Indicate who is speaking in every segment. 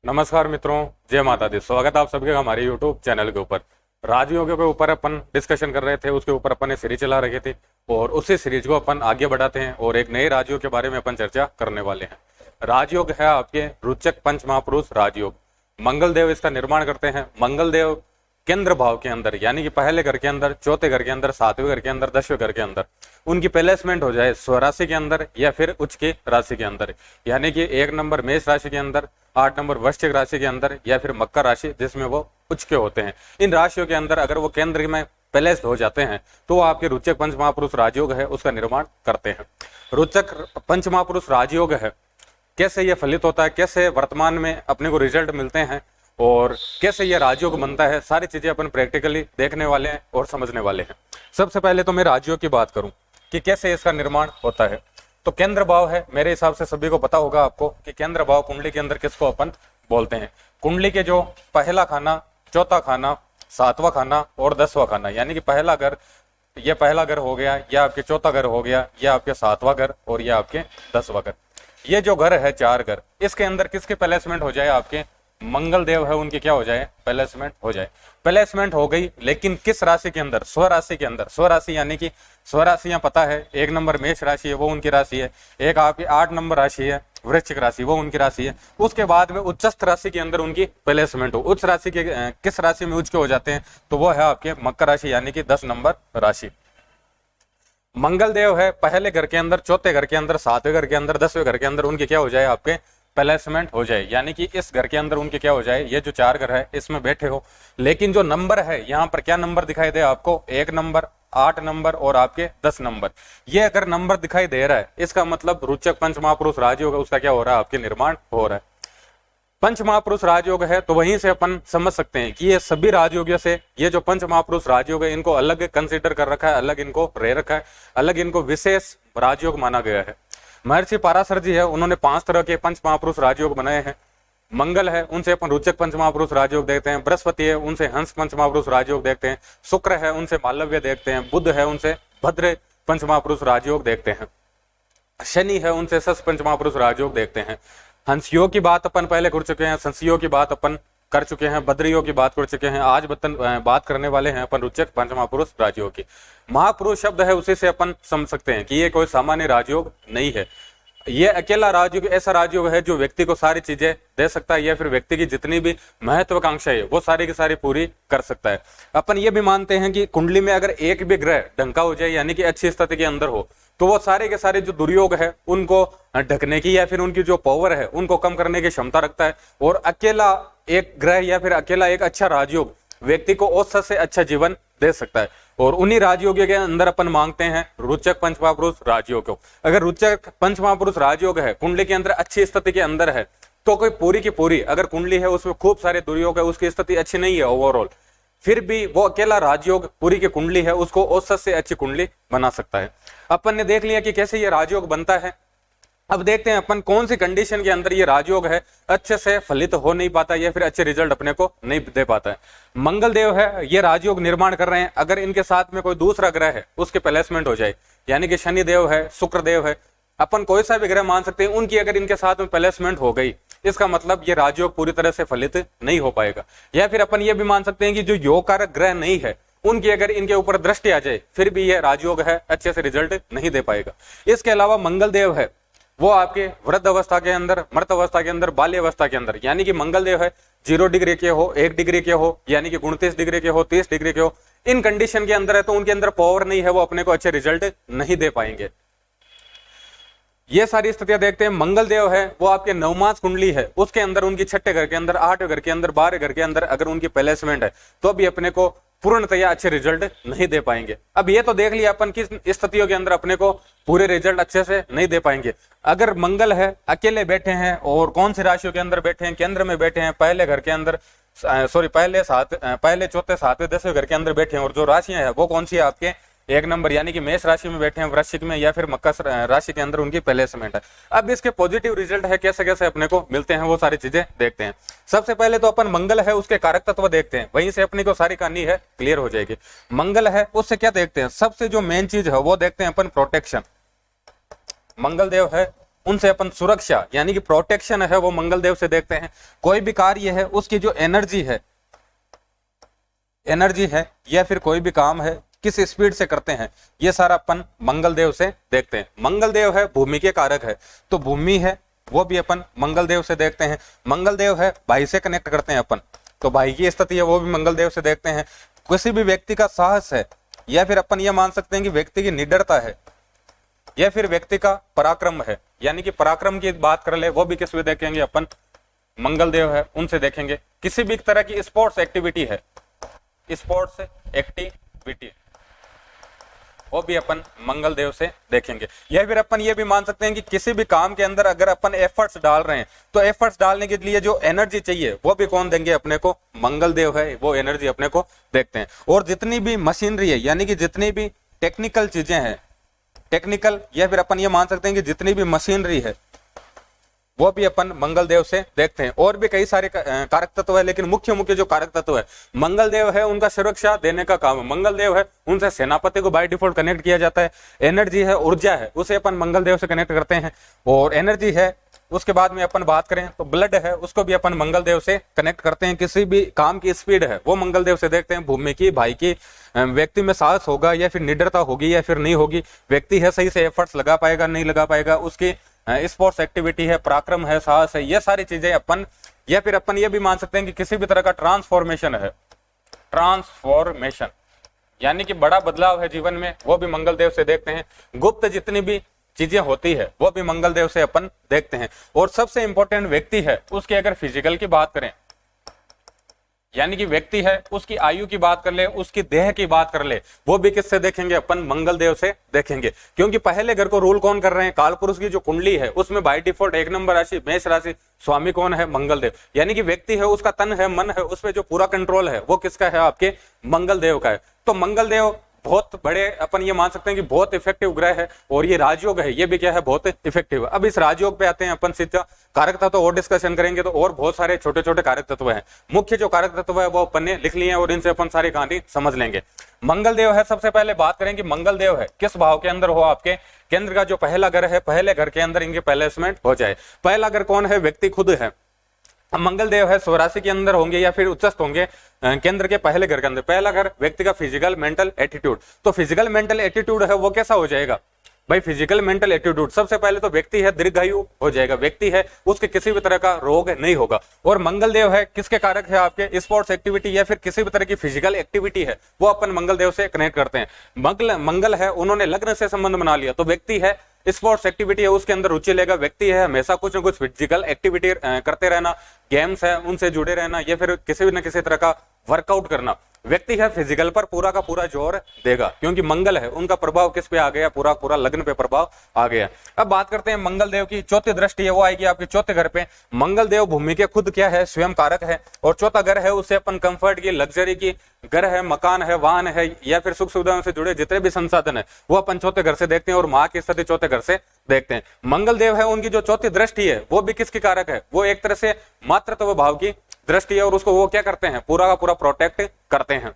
Speaker 1: नमस्कार मित्रों, जय माता दी। स्वागत है आप सबके हमारे यूट्यूब चैनल के ऊपर। राजयोगों के ऊपर अपन डिस्कशन कर रहे थे, उसके ऊपर अपन ने सीरीज चला रखे थे और उसी सीरीज को अपन आगे बढ़ाते हैं और एक नए राजयोग के बारे में अपन चर्चा करने वाले हैं। राजयोग है आपके रुचक पंच महापुरुष राजयोग। मंगल देव इसका निर्माण करते हैं। मंगल देव केंद्र भाव के अंदर यानी कि पहले घर के अंदर, चौथे घर के अंदर, सातवें घर के अंदर, 10वें घर के अंदर उनकी प्लेसमेंट हो जाए स्वराशि के अंदर या फिर उच्च की राशि के अंदर, यानी कि 1 नंबर मेष राशि के अंदर, 8 नंबर वृश्चिक राशि के अंदर या फिर मकर राशि जिसमें वो उच्च के होते हैं। इन राशियों के अंदर अगर वो केंद्र में प्लेस्ड हो जाते हैं तो वो आपके रुचक पंच महापुरुष राजयोग है उसका निर्माण करते हैं। रुचक पंच महापुरुष राजयोग है, कैसे ये फलित होता है, कैसे वर्तमान में अपने को रिजल्ट मिलते हैं और कैसे ये राजयोग बनता है, सारी चीजें अपन प्रैक्टिकली देखने वाले हैं और समझने वाले हैं। सबसे पहले तो मैं राजयोग की बात करूं कि कैसे इसका निर्माण होता है, तो केंद्र भाव है। मेरे हिसाब से सभी को पता होगा आपको कि केंद्र भाव कुंडली के अंदर किसको अपन बोलते हैं। कुंडली के जो पहला खाना, चौथा खाना, 7वां खाना और 10वां खाना, यानी कि पहला घर, ये पहला घर हो गया, या आपके चौथा घर हो गया, या आपके 7वां घर और या आपके 10वां घर। ये जो घर है, 4 घर, इसके अंदर किसके प्लेसमेंट हो जाए, आपके मंगल देव है उनकी क्या हो जाए, प्लेसमेंट हो जाए। प्लेसमेंट हो गई, लेकिन किस राशि के अंदर, स्वराशि के अंदर। स्वराशि यानी कि स्वराशियां पता है, 1 नंबर मेष राशि है वो उनकी राशि है, एक आपकी 8 नंबर राशि है वृश्चिक राशि वो उनकी राशि है। उसके बाद में उच्चस्थ राशि के अंदर उनकी प्लेसमेंट हो, उच्च राशि के किस राशि में उच्च के हो जाते हैं, तो वो है आपके मकर राशि यानी कि 10 नंबर राशि। मंगल देव है पहले घर के अंदर, चौथे घर के अंदर, 7वें घर के अंदर, 10वें घर के अंदर उनके क्या हो जाए, आपके प्लेसमेंट हो जाए, यानी कि इस घर के अंदर उनके क्या हो जाए, ये जो 4 घर है इसमें बैठे हो। लेकिन जो नंबर है यहाँ पर क्या नंबर दिखाई दे आपको, 1 नंबर, 8 नंबर और आपके 10 नंबर। ये अगर नंबर दिखाई दे रहा है इसका मतलब रुचक पंच महापुरुष राजयोग है उसका क्या हो रहा है, आपके निर्माण हो रहा है। पंच महापुरुष राजयोग है तो वहीं से अपन समझ सकते हैं कि ये सभी राजयोगियों से ये जो पंच महापुरुष राजयोग है इनको अलग कंसिडर कर रखा है, अलग इनको रह रखा है, अलग इनको विशेष राजयोग माना गया है। महर्षि पराशर जी है, उन्होंने 5 तरह के पंच महापुरुष राजयोग बनाए हैं। मंगल है, उनसे अपन रुचक पंच महापुरुष राजयोग देखते हैं। बृहस्पति है, उनसे हंस पंच महापुरुष राजयोग देखते हैं। शुक्र है, उनसे मालव्य देखते हैं। बुध है, उनसे भद्र पंच महापुरुष राजयोग देखते हैं। शनि है, उनसे सस पंच महापुरुष राजयोग देखते हैं। हंसियोग की बात अपन पहले कर चुके हैं, संसियोग की बात अपन कर चुके हैं, बद्रियों की बात कर चुके हैं। आज बात करने वाले हैं अपन रुचक पंच महापुरुष राजयोग की। महापुरुष शब्द है उसी से अपन समझ सकते हैं कि ये कोई सामान्य राजयोग नहीं है। ये अकेला राजयोग ऐसा राजयोग है जो व्यक्ति को सारी चीजें दे सकता है या फिर व्यक्ति की जितनी भी महत्वाकांक्षा है वो सारी की सारी पूरी कर सकता है। अपन ये भी मानते हैं कि कुंडली में अगर एक भी ग्रह ढंका हो जाए यानी कि अच्छी स्थिति के अंदर हो तो वो सारे के सारे जो दुर्योग है उनको ढकने की या फिर उनकी जो पावर है उनको कम करने की क्षमता रखता है। और अकेला एक ग्रह या फिर अकेला एक अच्छा राजयोग व्यक्ति को औसत से अच्छा जीवन दे सकता है। और उन्हीं राजयोगों के अंदर अपन मांगते हैं रुचक पंच महापुरुष राजयोग को। अगर रुचक पंच महापुरुष राजयोग है, कुंडली के अंदर अच्छी स्थिति के अंदर है, तो कोई पूरी की पूरी अगर कुंडली है उसमें खूब सारे दुर्योग है, उसकी स्थिति अच्छी नहीं है ओवरऑल, फिर भी वो अकेला राजयोग पूरी की कुंडली है उसको औसत से अच्छी कुंडली बना सकता है। अपन ने देख लिया कि कैसे ये राजयोग बनता है। अब देखते हैं अपन कौन सी कंडीशन के अंदर ये राजयोग है अच्छे से फलित हो नहीं पाता या फिर अच्छे रिजल्ट अपने को नहीं दे पाता है। मंगल देव है, ये राजयोग निर्माण कर रहे हैं, अगर इनके साथ में कोई दूसरा ग्रह है उसके प्लेसमेंट हो जाए, यानी कि शनि देव है, शुक्र देव है, अपन कोई सा भी ग्रह मान सकते हैं, उनकी अगर इनके साथ में प्लेसमेंट हो गई इसका मतलब ये राजयोग पूरी तरह से फलित नहीं हो पाएगा। या फिर अपन ये भी मान सकते हैं कि जो योग कारक ग्रह नहीं है उनकी अगर इनके ऊपर दृष्टि आ जाए फिर भी ये राजयोग है अच्छे से रिजल्ट नहीं दे पाएगा। इसके अलावा मंगल देव है वो आपके वृद्ध अवस्था के अंदर, मृत अवस्था के अंदर, बाल्य अवस्था के अंदर, यानी कि मंगल देव है 0 डिग्री के हो, 1 डिग्री के हो, यानी कि 29 डिग्री के हो, 30 डिग्री के हो, इन कंडीशन के अंदर है तो उनके अंदर पावर नहीं है, वो अपने को अच्छे रिजल्ट नहीं दे पाएंगे। ये सारी स्थितियां देखते हैं। मंगल देव है वो आपके नवमास कुंडली है उसके अंदर उनकी 6ठे घर के अंदर, 8वें घर के अंदर, 12वें घर के अंदर अगर उनकी प्लेसमेंट है तो भी अपने को पूर्णतया अच्छे रिजल्ट नहीं दे पाएंगे। अब ये तो देख लिया अपन किस स्थितियों के अंदर अपने को पूरे रिजल्ट अच्छे से नहीं दे पाएंगे। अगर मंगल है अकेले बैठे हैं और कौन सी राशियों के अंदर बैठे हैं, केंद्र में बैठे हैं, पहले घर के अंदर, पहले चौथे 7वें 10वें घर के अंदर बैठे हैं, और जो राशियां है वो कौन सी है, आपके 1 नंबर यानी कि मेष राशि में बैठे हैं, वृश्चिक में या फिर मकर राशि के अंदर उनकी प्लेसमेंट है। अब इसके पॉजिटिव रिजल्ट है कैसे कैसे अपने को मिलते हैं वो सारी चीजें देखते हैं। सबसे पहले तो अपन मंगल है उसके कारक तत्व देखते हैं, वहीं से अपनी को सारी कहानी है क्लियर हो जाएगी। मंगल है उससे क्या देखते हैं, सबसे जो मेन चीज है वो देखते हैं अपन प्रोटेक्शन। मंगल देव है उनसे अपन सुरक्षा यानी कि प्रोटेक्शन है वो मंगल देव से देखते हैं। कोई भी कार्य है उसकी जो एनर्जी है या फिर कोई भी काम है किस स्पीड से करते हैं, ये सारा अपन मंगल देव से देखते हैं। मंगल देव है भूमि के कारक है, तो भूमि है वो भी अपन मंगल देव से देखते हैं। मंगल देव है भाई से कनेक्ट करते हैं अपन, तो भाई की स्थिति है वो भी मंगल देव से देखते हैं। किसी भी व्यक्ति का साहस है या फिर अपन ये मान सकते हैं कि व्यक्ति की निडरता है या फिर व्यक्ति का पराक्रम है, यानी कि पराक्रम की बात कर ले वो भी किस में देखेंगे अपन, मंगल देव है उनसे देखेंगे। किसी भी तरह की स्पोर्ट्स एक्टिविटी है, स्पोर्ट्स एक्टिविटी वो भी अपन मंगल देव से देखेंगे। या फिर अपन ये भी मान सकते हैं कि किसी भी काम के अंदर अगर अपन एफर्ट्स डाल रहे हैं तो एफर्ट्स डालने के लिए जो एनर्जी चाहिए वो भी कौन देंगे अपने को, मंगल देव है वो एनर्जी अपने को देखते हैं। और जितनी भी मशीनरी है यानी कि जितनी भी टेक्निकल चीजें हैं, टेक्निकल या फिर अपन ये मान सकते हैं कि जितनी भी मशीनरी है वो भी अपन मंगल देव से देखते हैं। और भी कई सारे कारक तत्व है, लेकिन मुख्य जो कारक तत्व है मंगल देव है उनका सुरक्षा देने का काम है। मंगल देव है उनसे सेनापति को बाय डिफॉल्ट कनेक्ट किया जाता है। एनर्जी है, ऊर्जा है, उसे अपन मंगल देव से कनेक्ट करते हैं। और एनर्जी है, उसके बाद में अपन बात करें तो ब्लड है, उसको भी अपन मंगल देव से कनेक्ट करते हैं। किसी भी काम की स्पीड है वो मंगल देव से देखते हैं। भूमि की, भाई की, व्यक्ति में साहस होगा या फिर निडरता होगी या फिर नहीं होगी, व्यक्ति है सही से एफर्ट्स लगा पाएगा नहीं लगा पाएगा, उसकी स्पोर्ट्स एक्टिविटी है, पराक्रम है, साहस है, ये सारी चीजें अपन, या फिर अपन ये भी मान सकते हैं कि किसी भी तरह का ट्रांसफॉर्मेशन है, ट्रांसफॉर्मेशन यानी कि बड़ा बदलाव है जीवन में, वो भी मंगल देव से देखते हैं। गुप्त जितनी भी चीजें होती है वो भी मंगल देव से अपन देखते हैं। और सबसे इंपॉर्टेंट व्यक्ति है उसके अगर फिजिकल की बात करें, यानी कि व्यक्ति है उसकी आयु की बात कर ले, उसकी देह की बात कर ले, वो भी किससे देखेंगे अपन, मंगल देव से देखेंगे। क्योंकि पहले घर को रूल कौन कर रहे हैं, काल पुरुष की जो कुंडली है उसमें बाय डिफॉल्ट 1 नंबर राशि मेष राशि, स्वामी कौन है, मंगल देव। यानी कि व्यक्ति है उसका तन है, मन है, उस पर जो पूरा कंट्रोल है वो किसका है, आपके मंगल देव का है। तो मंगल देव बहुत बड़े अपन ये मान सकते हैं कि बहुत इफेक्टिव ग्रह है। और ये राजयोग है, ये भी क्या है, बहुत इफेक्टिव है। अब इस राजयोग पे आते हैं अपन सीधा कारक तत्व और डिस्कशन करेंगे, तो और बहुत सारे छोटे छोटे कारक तत्व हैं। मुख्य जो कारक तत्व है वो अपन ने लिख लिए हैं और इनसे अपन सारी कहानी समझ लेंगे। मंगल देव है, सबसे पहले बात करें कि मंगल देव है किस भाव के अंदर हो, आपके केंद्र का जो पहला घर है, पहले घर के अंदर इनके प्लेसमेंट हो जाए। पहला घर कौन है, व्यक्ति खुद है। मंगल देव है स्वराशि के अंदर होंगे या फिर उच्चस्थ होंगे केंद्र के पहले घर के अंदर। पहला घर व्यक्ति का फिजिकल मेंटल एटीट्यूड, तो फिजिकल मेंटल एटीट्यूड है वो कैसा हो जाएगा भाई, फिजिकल मेंटल एटीट्यूड। सबसे पहले तो व्यक्ति है दीर्घायु हो जाएगा, व्यक्ति है उसके किसी भी तरह का रोग नहीं होगा। और मंगल देव है किसके कारक है, आपके स्पोर्ट्स एक्टिविटी या फिर किसी भी तरह की फिजिकल एक्टिविटी है वो अपन मंगल देव से कनेक्ट करते हैं। मंगल है उन्होंने लग्न से संबंध बना लिया, तो व्यक्ति है स्पोर्ट्स एक्टिविटी है उसके अंदर रुचि लेगा। व्यक्ति है हमेशा कुछ न कुछ फिजिकल एक्टिविटी करते रहना, गेम्स है उनसे जुड़े रहना या फिर किसी न किसी तरह का वर्कआउट करना। व्यक्ति है फिजिकल पर पूरा का पूरा जोर देगा, क्योंकि मंगल है उनका प्रभाव किस पे आ गया, पूरा पूरा लग्न पे प्रभाव आ गया। अब बात करते हैं मंगल देव की चौथी दृष्टि है वो आएगी आपके चौथे घर पे। मंगल देव भूमि के खुद क्या है, स्वयं कारक है। और चौथा घर है उससे अपन कंफर्ट की, लग्जरी की, घर है, मकान है, वाहन है या फिर सुख सुविधाओं से जुड़े जितने भी संसाधन है वो अपन चौथे घर से देखते हैं और माँ की स्थिति चौथे घर से देखते हैं। मंगल देव है उनकी जो चौथी दृष्टि है वो भी किसकी कारक है, वो एक तरह से मातृत्व भाव की दृष्टि है और उसको वो क्या करते हैं, पूरा का पूरा प्रोटेक्ट करते हैं।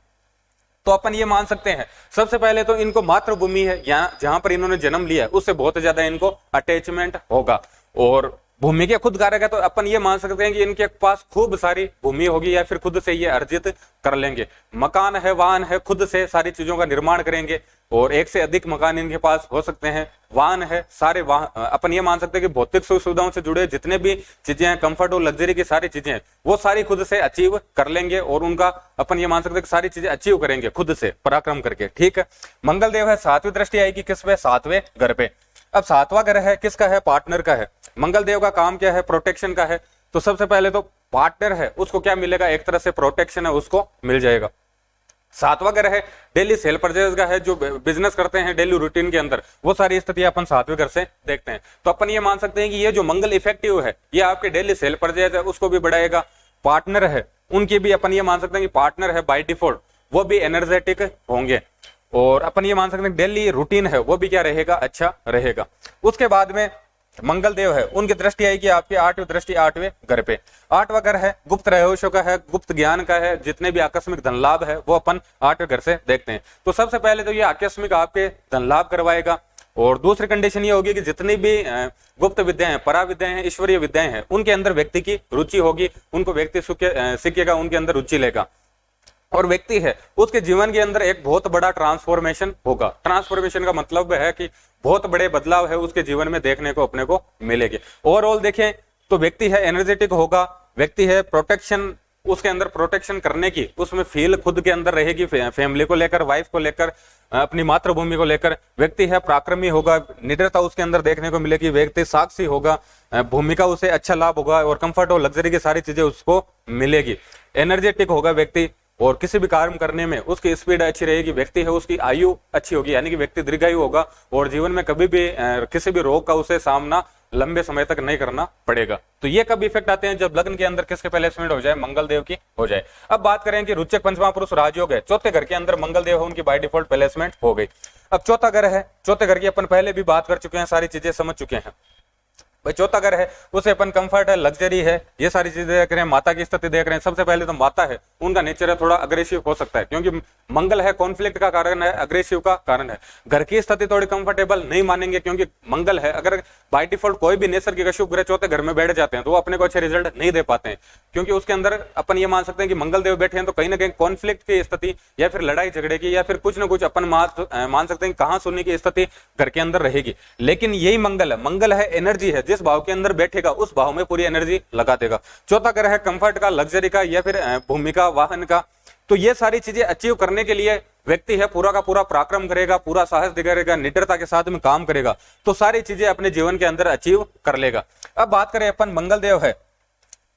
Speaker 1: तो अपन ये मान सकते हैं सबसे पहले तो इनको मातृभूमि है यहाँ जहां पर इन्होंने जन्म लिया उससे बहुत ज्यादा इनको अटैचमेंट होगा। और भूमि के खुद कारक है तो अपन ये मान सकते हैं कि इनके पास खूब सारी भूमि होगी या फिर खुद से ये अर्जित कर लेंगे। मकान है, वाहन है, खुद से सारी चीजों का निर्माण करेंगे और एक से अधिक मकान इनके पास हो सकते हैं। वाहन है, सारे वाहन अपन ये मान सकते हैं कि भौतिक सुख सुविधाओं से जुड़े जितने भी चीजें हैं, कंफर्ट और लग्जरी की सारी चीजें हैं वो सारी खुद से अचीव कर लेंगे और उनका अपन ये मान सकते हैं कि सारी चीजें अचीव करेंगे खुद से पराक्रम करके। ठीक है, मंगल देव है सातवीं दृष्टि आएगी किस पे, सातवें घर पे। अब सातवां घर है किसका है, पार्टनर का है। मंगल देव का काम क्या है, प्रोटेक्शन का है। तो सबसे पहले तो पार्टनर है उसको क्या मिलेगा, एक तरह से प्रोटेक्शन है उसको मिल जाएगा। सातवां घर है डेली सेल परचेज का है, जो बिजनेस करते हैं डेली रूटीन के अंदर वो सारी स्थिति अपन सातवें घर से देखते हैं। तो अपन ये मान सकते हैं कि ये जो मंगल इफेक्टिव है ये आपके डेली सेल परचेज है उसको भी बढ़ाएगा। पार्टनर है उनकी भी अपन ये मान सकते हैं कि पार्टनर है बाय डिफॉल्ट वो भी एनर्जेटिक होंगे और अपन ये मान सकते हैं डेली रूटीन है वो भी क्या रहेगा, अच्छा रहेगा। उसके बाद में मंगल देव है उनकी दृष्टि आएगी आपकी आठवीं दृष्टि आठवें घर पे। आठवां घर है गुप्त रहस्यों का है, गुप्त ज्ञान का है, जितने भी आकस्मिक धन लाभ है वो अपन आठवें घर से देखते हैं। तो सबसे पहले तो ये आकस्मिक आपके धन लाभ करवाएगा। और दूसरी कंडीशन ये होगी कि जितनी भी गुप्त विद्याएं हैं, परा विद्याएं हैं, ईश्वरीय विद्याएं हैं, उनके अंदर व्यक्ति की रुचि होगी, उनको व्यक्ति सीखेगा, उनके अंदर रुचि लेगा, और व्यक्ति है उसके जीवन के अंदर एक बहुत बड़ा ट्रांसफॉर्मेशन होगा। ट्रांसफॉर्मेशन का मतलब है कि बहुत बड़े बदलाव है उसके जीवन में देखने को अपने को मिलेगी। ओवरऑल देखें तो व्यक्ति है एनर्जेटिक होगा, व्यक्ति है प्रोटेक्शन, उसके अंदर प्रोटेक्शन करने की उसमें फील खुद के अंदर रहेगी, फैमिली को लेकर, वाइफ को लेकर, अपनी मातृभूमि को लेकर। व्यक्ति है पराक्रमी होगा, निडरता उसके अंदर देखने को मिलेगी, व्यक्ति साक्षी होगा, भूमिका उसे अच्छा लाभ होगा और कंफर्ट और लग्जरी की सारी चीजें उसको मिलेगी। एनर्जेटिक होगा व्यक्ति और किसी भी कार्य करने में उसकी स्पीड अच्छी रहेगी, व्यक्ति है उसकी आयु अच्छी होगी, यानी कि व्यक्ति दीर्घायु होगा और जीवन में कभी भी किसी भी रोग का उसे सामना लंबे समय तक नहीं करना पड़ेगा। तो ये कब इफेक्ट आते हैं, जब लग्न के अंदर किसके प्लेसमेंट हो जाए, मंगल देव की हो जाए। अब बात करें कि रुचक पंचमा पुरुष राजयोग है, चौथे घर के अंदर मंगल देव है, उनकी बाय डिफॉल्ट प्लेसमेंट हो गई। अब चौथा घर है, चौथे घर की अपन पहले भी बात कर चुके हैं, सारी चीजें समझ चुके हैं। भाई चौथा घर है उसे अपन कंफर्ट है, लग्जरी है, ये सारी चीजें देख रहे हैं, माता की स्थिति देख रहे हैं। सबसे पहले तो माता है, उनका नेचर है थोड़ा अग्रेसिव हो सकता है, क्योंकि मंगल है कॉन्फ्लिक्ट का कारण है, अग्रेसिव का कारण है। घर की स्थिति थोड़ी कंफर्टेबल नहीं मानेंगे, क्योंकि मंगल है, अगर बाय डिफॉल्ट कोई भी नेचर के शुभ ग्रह चौथे घर में बैठ जाते हैं तो वो अपने को अच्छे रिजल्ट नहीं दे पाते हैं, क्योंकि उसके अंदर अपन ये मान सकते हैं कि मंगल देव बैठे हैं तो कहीं ना कहीं कॉन्फ्लिक्ट की स्थिति या फिर लड़ाई झगड़े की या फिर कुछ ना कुछ अपन मान सकते हैं कहां सुनने की स्थिति घर के अंदर रहेगी। लेकिन यही मंगल है एनर्जी है, जिस भाव के अंदर बैठेगा उस भाव में पूरी एनर्जी लगा देगा। चौथा ग्रह है कंफर्ट का, लग्जरी का या फिर भूमिका, वाहन का। तो ये सारी चीजें अचीव करने के लिए व्यक्ति है पूरा का पूरा पराक्रम करेगा, पूरा साहस दिखाएगा, निडरता के साथ में काम करेगा, तो सारी चीजें अपने जीवन के अंदर अचीव कर लेगा। अब बात करें अपन मंगल देव है,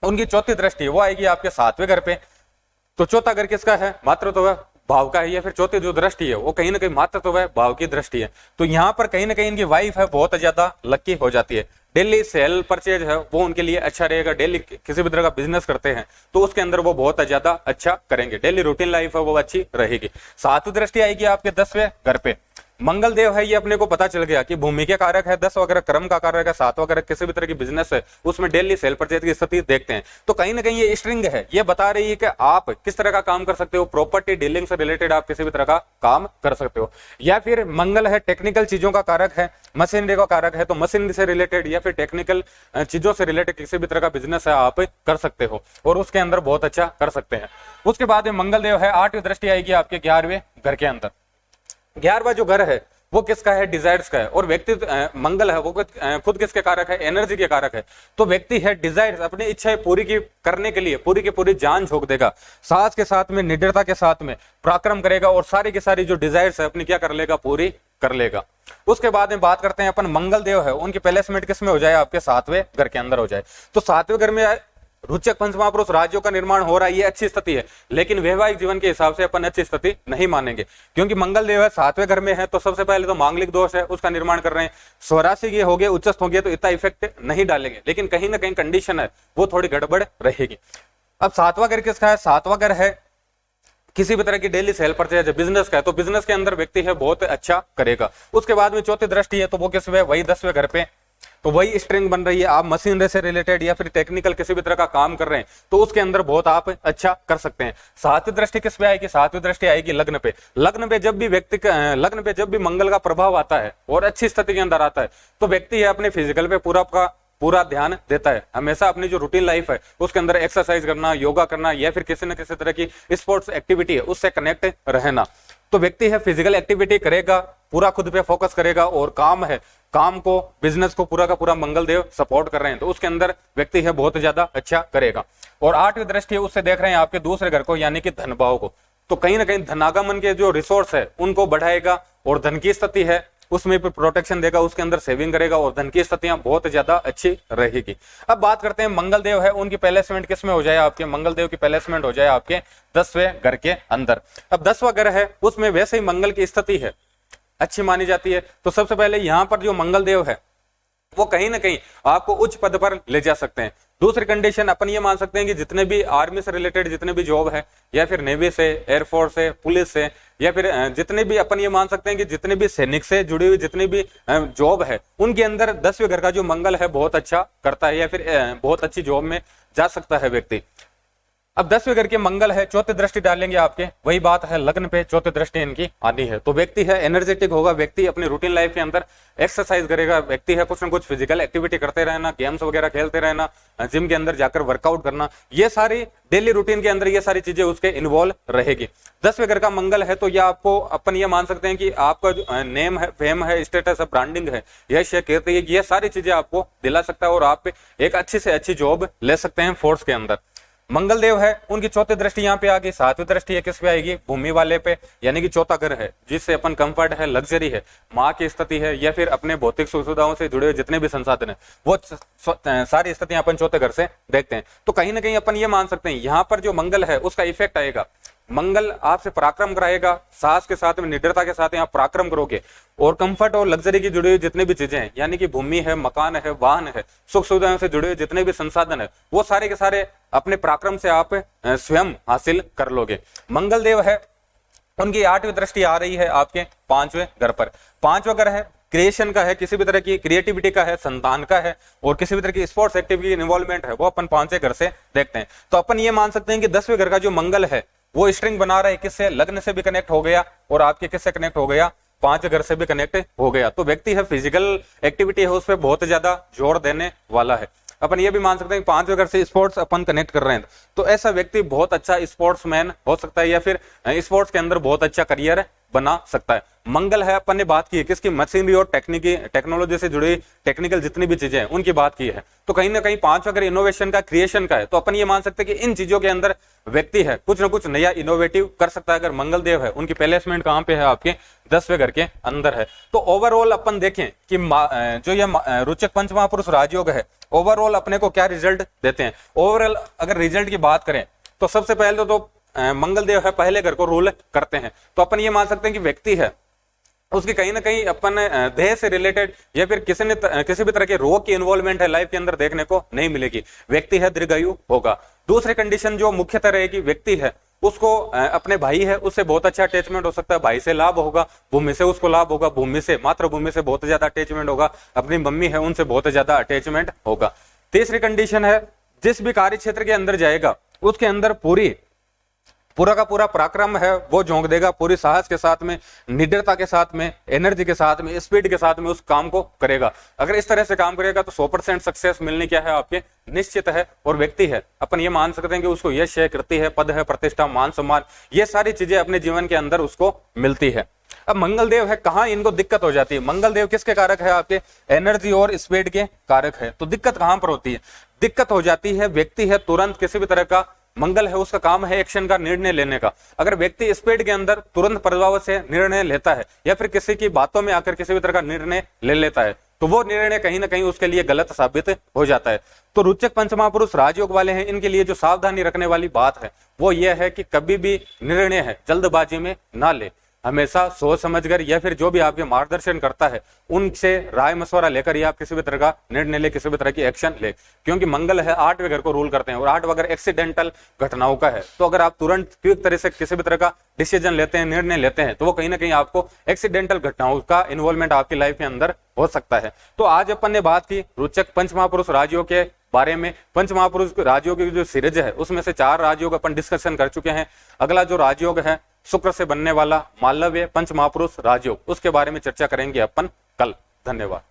Speaker 1: उनकी चौथी दृष्टि वो आएगी आपके 7वें घर पे। तो चौथा घर किसका है, मातृत्व भाव का है, या फिर चौथी जो दृष्टि है वो कहीं ना कहीं मातृत्व भाव की दृष्टि है। तो यहाँ पर कहीं ना कहीं इनकी वाइफ है बहुत ज्यादा लकी हो जाती है। डेली सेल परचेज है वो उनके लिए अच्छा रहेगा, डेली किसी भी तरह का बिजनेस करते हैं तो उसके अंदर वो बहुत ज्यादा अच्छा करेंगे, डेली रूटीन लाइफ है वो अच्छी रहेगी। 7वीं दृष्टि आएगी आपके 10वें घर पे। मंगल देव है, ये अपने को पता चल गया कि भूमि के कारक है, 10वां घर कर्म का कारक है, 7वां घर किसी भी तरह की बिजनेस है उसमें डेली सेल परचेज की स्थिति देखते हैं। तो कहीं ना कहीं ये स्ट्रिंग है, ये बता रही है कि आप किस तरह का काम कर सकते हो, प्रॉपर्टी डीलिंग से रिलेटेड आप किसी भी तरह का काम कर सकते हो। या फिर मंगल है टेक्निकल चीजों का कारक है, मशीनरी का कारक है, तो मशीनरी से रिलेटेड या फिर टेक्निकल चीजों से रिलेटेड किसी भी तरह का बिजनेस है आप कर सकते हो और उसके अंदर बहुत अच्छा कर सकते हैं। उसके बाद मंगल देव है, 8वीं दृष्टि आएगी आपके 11वें घर के अंदर। 11वां जो घर है वो किसका है, डिजायर्स का है। और व्यक्ति मंगल है वो खुद किसके कारक है, एनर्जी के कारक है। तो व्यक्ति है डिजायर्स, अपनी इच्छाएं पूरी की करने के लिए पूरी की पूरी जान झोंक देगा, साहस के साथ में, निडरता के साथ में पराक्रम करेगा और सारी की सारी जो डिजायर्स है अपनी क्या कर लेगा, पूरी कर लेगा। उसके बाद में बात करते हैं अपन मंगल देव है, उनकी प्लेसमेंट किस में हो जाए, आपके 7वें घर के अंदर हो जाए। तो 7वें घर में रुचक पंचमहापुरुष राज्यों का निर्माण हो रहा है, ये अच्छी स्थिति है, लेकिन वैवाहिक जीवन के हिसाब से अपन अच्छी स्थिति नहीं मानेंगे, क्योंकि मंगल देव है 7वें घर में है। तो सबसे पहले तो मांगलिक दोष है उसका निर्माण कर रहे हैं, स्वराशि के हो गए, उच्चस्थ हो गए तो इतना इफेक्ट नहीं डालेंगे, लेकिन कहीं ना कहीं कंडीशन है वो थोड़ी गड़बड़ रहेगी। अब 7वां घर किसका है, 7वां घर है किसी भी तरह की डेली सेल परचेज बिजनेस का है, तो बिजनेस के अंदर व्यक्ति है बहुत अच्छा करेगा। उसके बाद में चौथी दृष्टि है तो वो किस में, वही 10वें घर पे। तो वही स्ट्रिंग बन रही है, आप मशीनरी से रिलेटेड या फिर टेक्निकल किसी भी तरह का काम कर रहे हैं तो उसके अंदर बहुत आप अच्छा कर सकते हैं। 7वीं दृष्टि किस पे आएगी, 7वीं दृष्टि आएगी लग्न पे। लग्न पे जब भी व्यक्ति लग्न पे जब भी मंगल का प्रभाव आता है और अच्छी स्थिति के अंदर आता है तो व्यक्ति है अपने फिजिकल पे पूरा ध्यान देता है। हमेशा अपनी जो रूटीन लाइफ है उसके अंदर एक्सरसाइज करना, योगा करना या फिर किसी न किसी तरह की स्पोर्ट्स एक्टिविटी है उससे कनेक्ट रहना। तो व्यक्ति है फिजिकल एक्टिविटी करेगा, पूरा खुद पे फोकस करेगा और काम को, बिजनेस को पूरा का पूरा मंगल देव सपोर्ट कर रहे हैं तो उसके अंदर व्यक्ति है बहुत ज्यादा अच्छा करेगा। और 8वीं दृष्टि है उससे देख रहे हैं आपके दूसरे घर को, यानी कि धन भाव को। तो कहीं ना कहीं धनागमन के जो रिसोर्स है उनको बढ़ाएगा और धन की स्थिति है उसमें भी प्रोटेक्शन देगा, उसके अंदर सेविंग करेगा और धन की स्थितियां बहुत ज्यादा अच्छी रहेगी। अब बात करते हैं मंगल देव है, उनकी प्लेसमेंट किस में हो जाए, आपके मंगल देव की प्लेसमेंट हो जाए आपके 10वें घर के अंदर। अब 10वां घर है उसमें वैसे ही मंगल की स्थिति है अच्छी मानी जाती है। तो सबसे पहले यहां पर जो मंगल देव है वो कहीं ना कहीं आपको उच्च पद पर ले जा सकते हैं। दूसरी कंडीशन अपन ये मान सकते हैं कि जितने भी आर्मी से रिलेटेड जितने भी जॉब है या फिर नेवी से, एयरफोर्स से, पुलिस से या फिर जितने भी अपन ये मान सकते हैं कि जितने भी सैनिक से जुड़ी हुई जितनी भी जॉब है उनके अंदर 10वें घर का जो मंगल है बहुत अच्छा करता है या फिर बहुत अच्छी जॉब में जा सकता है व्यक्ति। अब 10वें घर के मंगल है, चौथी दृष्टि डालेंगे आपके, वही बात है लग्न पे चौथी दृष्टि इनकी आनी है। तो व्यक्ति है एनर्जेटिक होगा, व्यक्ति अपनी रूटीन लाइफ के अंदर एक्सरसाइज करेगा, व्यक्ति है कुछ ना कुछ फिजिकल एक्टिविटी करते रहना, गेम्स वगैरह खेलते रहना, जिम के अंदर जाकर वर्कआउट करना, ये सारी डेली रूटीन के अंदर ये सारी चीजें उसके इन्वॉल्व रहेगी। 10वें घर का मंगल है तो यह आपको अपन ये मान सकते हैं कि आपका जो नेम है, फेम है, स्टेटस है, ब्रांडिंग है, यश है, कीर्ति है, ये सारी चीजें आपको दिला सकता है और आप एक अच्छी से अच्छी जॉब ले सकते हैं फोर्स के अंदर। मंगल देव है, उनकी चौथी दृष्टि यहाँ पे आ गई, सातवीं दृष्टि है किस पे आएगी, भूमि वाले पे, यानी कि चौथा घर है जिससे अपन कंफर्ट है, लग्जरी है, माँ की स्थिति है या फिर अपने भौतिक सुविधाओं से जुड़े हुए जितने भी संसाधन है वो सारी स्थितियां अपन चौथे घर से देखते हैं। तो कहीं ना कहीं अपन ये मान सकते हैं यहाँ पर जो मंगल है उसका इफेक्ट आएगा, मंगल आपसे पराक्रम कराएगा, साहस के साथ में निडरता के साथ आप पराक्रम करोगे और कंफर्ट और लग्जरी की जुड़ी हुई जितनी भी चीजें हैं, यानी कि भूमि है, मकान है, वाहन है, सुख सुविधाओं से जुड़े हुए जितने भी संसाधन है वो सारे के सारे अपने पराक्रम से आप स्वयं हासिल कर लोगे। मंगल देव है, उनकी 8वीं दृष्टि आ रही है आपके 5वें घर पर। 5वां घर है क्रिएशन का है, किसी भी तरह की क्रिएटिविटी का है, संतान का है और किसी भी तरह की स्पोर्ट्स एक्टिविटी इन्वॉल्वमेंट है वो अपन 5वें घर से देखते हैं। तो अपन ये मान सकते हैं कि 10वें घर का जो मंगल है वो स्ट्रिंग बना रहा है, किससे, लग्न से भी कनेक्ट हो गया और आपके किससे कनेक्ट हो गया, 5वें घर से भी कनेक्ट हो गया। तो व्यक्ति है फिजिकल एक्टिविटी है उस पर बहुत ज्यादा जोर देने वाला है। अपन ये भी मान सकते हैं कि 5वें घर से स्पोर्ट्स अपन कनेक्ट कर रहे हैं तो ऐसा व्यक्ति बहुत अच्छा स्पोर्ट्समैन हो सकता है या फिर स्पोर्ट्स के अंदर बहुत अच्छा करियर बना सकता है। मंगल है, अपन ने बात की है किसकी, मशीनरी और टेक्नोलॉजी से जुड़ी टेक्निकल जितनी भी चीजें हैं उनकी बात की है। तो कहीं ना कहीं 5वां अगर इनोवेशन का, क्रिएशन का है तो अपन ये मान सकते हैं कि इन चीजों के अंदर व्यक्ति है कुछ ना कुछ नया इनोवेटिव कर सकता है। अगर मंगल देव है, उनकी प्लेसमेंट कहाँ पे है, आपके 10वें घर के अंदर है। तो ओवरऑल अपन देखें कि जो ये रोचक पंच महापुरुष राजयोग है ओवरऑल अपने को क्या रिजल्ट देते हैं। ओवरऑल अगर रिजल्ट की बात करें तो सबसे पहले तो मंगल देव है पहले घर को रूल करते हैं। तो अपन ये मान सकते हैं कि व्यक्ति है उसकी कहीं ना कहीं अपन देह से रिलेटेड या फिर किसी भी तरह के रोग की इन्वॉल्वमेंट है लाइफ के अंदर देखने को नहीं मिलेगी। व्यक्ति है दीर्घायु होगा। दूसरी कंडीशन जो मुख्यतः रहेगी, व्यक्ति है उसको अपने भाई है उससे बहुत अच्छा अटैचमेंट हो सकता है, भाई से लाभ होगा, भूमि से उसको लाभ होगा, भूमि से, मातृभूमि से बहुत ज्यादा अटैचमेंट होगा, अपनी मम्मी है उनसे बहुत ज्यादा अटैचमेंट होगा। तीसरी कंडीशन है जिस भी कार्य क्षेत्र के अंदर जाएगा उसके अंदर पूरा का पूरा पराक्रम है वो झोंक देगा, पूरी साहस के साथ में, निडरता के साथ में, एनर्जी के साथ में, स्पीड के साथ में उस काम को करेगा। अगर इस तरह से काम करेगा तो 100% सक्सेस मिलने क्या है आपके निश्चित है। और व्यक्ति है अपन ये मान सकते हैं कि उसको यश है, कीर्ति है, पद है, प्रतिष्ठा, मान सम्मान, ये सारी चीजें अपने जीवन के अंदर उसको मिलती है। अब मंगल देव है, कहाँ इनको दिक्कत हो जाती है, मंगल देव किसके कारक है, आपके एनर्जी और स्पीड के कारक है। तो दिक्कत कहां पर होती है, दिक्कत हो जाती है व्यक्ति है तुरंत किसी भी तरह का, मंगल है उसका काम है एक्शन का, निर्णय लेने का। अगर व्यक्ति स्पीड के अंदर तुरंत प्रभाव से निर्णय लेता है या फिर किसी की बातों में आकर किसी भी तरह का निर्णय ले लेता है तो वो निर्णय कहीं ना कहीं उसके लिए गलत साबित हो जाता है। तो रोचक पंच महापुरुष राजयोग वाले हैं, इनके लिए जो सावधानी रखने वाली बात है वो ये है कि कभी भी निर्णय है जल्दबाजी में ना ले, हमेशा सोच समझकर या फिर जो भी आपके मार्गदर्शन करता है उनसे राय मशवरा लेकर ही आप किसी भी तरह का निर्णय ले, किसी भी तरह की एक्शन ले। क्योंकि मंगल है 8वें घर को रूल करते हैं और 8वां घर एक्सीडेंटल घटनाओं का है। तो अगर आप तुरंत क्विक तरह से किसी भी तरह का डिसीजन लेते हैं, निर्णय लेते हैं तो वो कहीं ना कहीं आपको एक्सीडेंटल घटनाओं का इन्वॉल्वमेंट आपकी लाइफ के अंदर हो सकता है। तो आज अपन ने बात की रोचक पंच महापुरुष राजयोग के बारे में। पंच महापुरुष राजयोग की जो सीरीज है उसमें से 4 राजयोग अपन डिस्कशन कर चुके हैं। अगला जो राजयोग है शुक्र से बनने वाला मालव्य पंच महापुरुष राजयोग, उसके बारे में चर्चा करेंगे अपन कल। धन्यवाद।